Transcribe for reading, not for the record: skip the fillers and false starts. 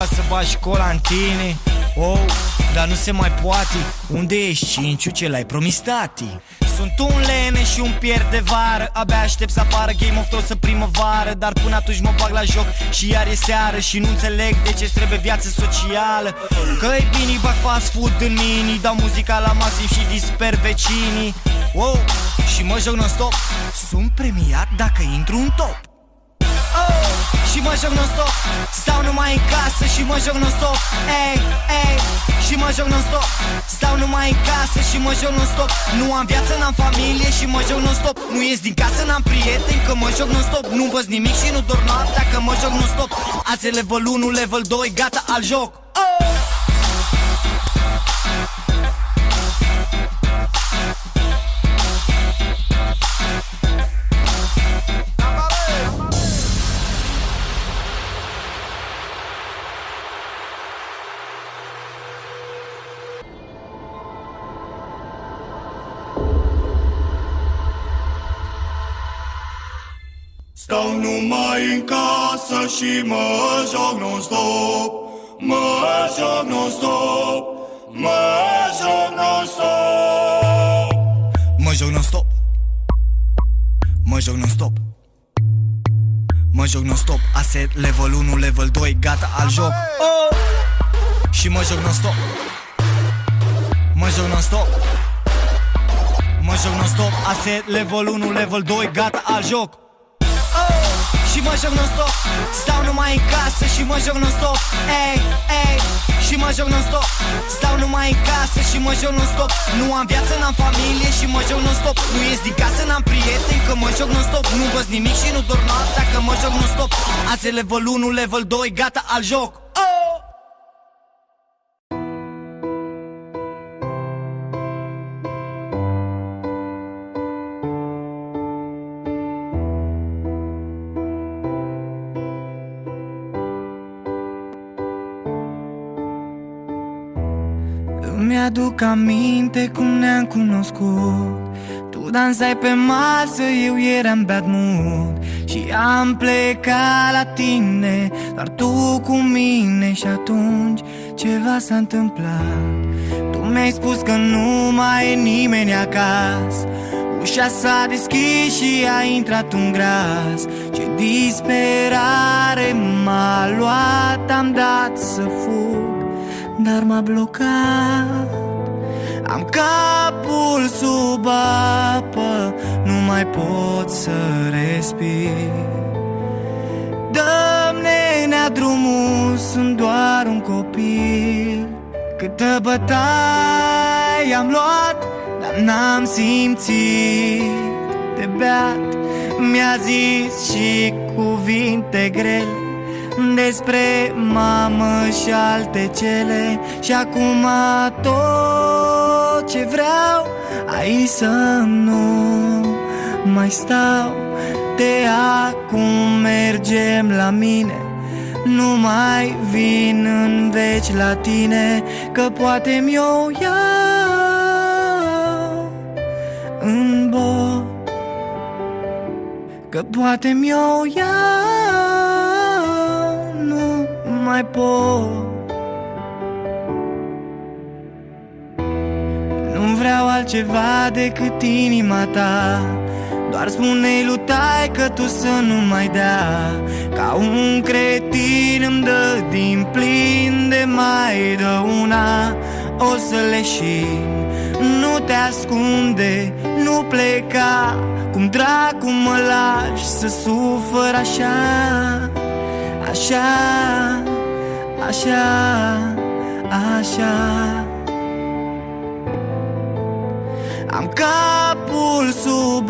Să bagi cola în tine. Oh, dar nu se mai poate. Unde ești, Cinciu, ce l-ai promis tati? Sunt un lene și un pierd de vară. Abia aștept să apară Game of Thrones în primăvară. Dar până atunci mă bag la joc și iar e seară. Și nu înțeleg de ce trebuie viață socială. Că-i bine, bag fast food în mini, dau muzica la maxim și disper vecinii. Wow, și mă joc non-stop. Sunt premiat dacă intru în top. Oh, și mă joc non-stop. Stau numai în casă și mă joc non-stop. Ey, ey, și mă joc non-stop. Stau numai în casă și mă joc non-stop. Nu am viață, n-am familie și mă joc non-stop. Nu ies din casă, n-am prieteni că mă joc non-stop. Nu văd nimic și nu dorm noaptea că mă joc non-stop. Azi e level 1, level 2, gata al joc. Oh! Stau numai în casă și mă joc non-stop. Mă joc non-stop. Mă joc non-stop. Mă joc non-stop. Mă joc non-stop. Mă joc non-stop. Aset level 1, level 2, gata al joc. Oh! Și mă joc non-stop. Mă joc non-stop. Mă joc non-stop. Aset level 1, level 2, gata al joc. Și mă joc non-stop. Stau numai în casă și mă joc non-stop. Ey, ey, și mă joc non-stop. Stau numai în casă și mă joc non-stop. Nu am viață, n-am familie și mă joc non-stop. Nu ies din casă, n-am prieteni că mă joc non-stop. Nu văd nimic și nu dorm noaptea că mă joc non-stop. Azi e level 1, level 2, gata al joc. Oh! Mi-aduc aminte cum ne-am cunoscut. Tu dansai pe masă, eu eram bad mood. Și am plecat la tine, doar tu cu mine. Și atunci ceva s-a întâmplat. Tu mi-ai spus că nu mai e nimeni acasă. Ușa s-a deschis și a intrat un gras. Ce disperare m-a luat, am dat să fug, dar m-a blocat. Am capul sub apă, nu mai pot să respir. Dă-mi, nenea, drumul, sunt doar un copil. Câtă bătaie am luat, dar n-am simțit de beat. Mi-a zis și cuvinte grele despre mamă și alte cele. Și acum tot ce vreau ai să nu mai stau. De acum mergem la mine, nu mai vin în veci la tine. Că poate mi-o iau în bot, că poate mi-o iau, nu mai pot. Nu vreau altceva decât inima ta. Doar spune-i lui taică tu să nu mai dea. Ca un cretin îmi dă din plin, de mai dă una o să leșin. Nu te ascunde, nu pleca, cum dracu mă lași să sufăr așa. Așa, așa, așa. Am capul sub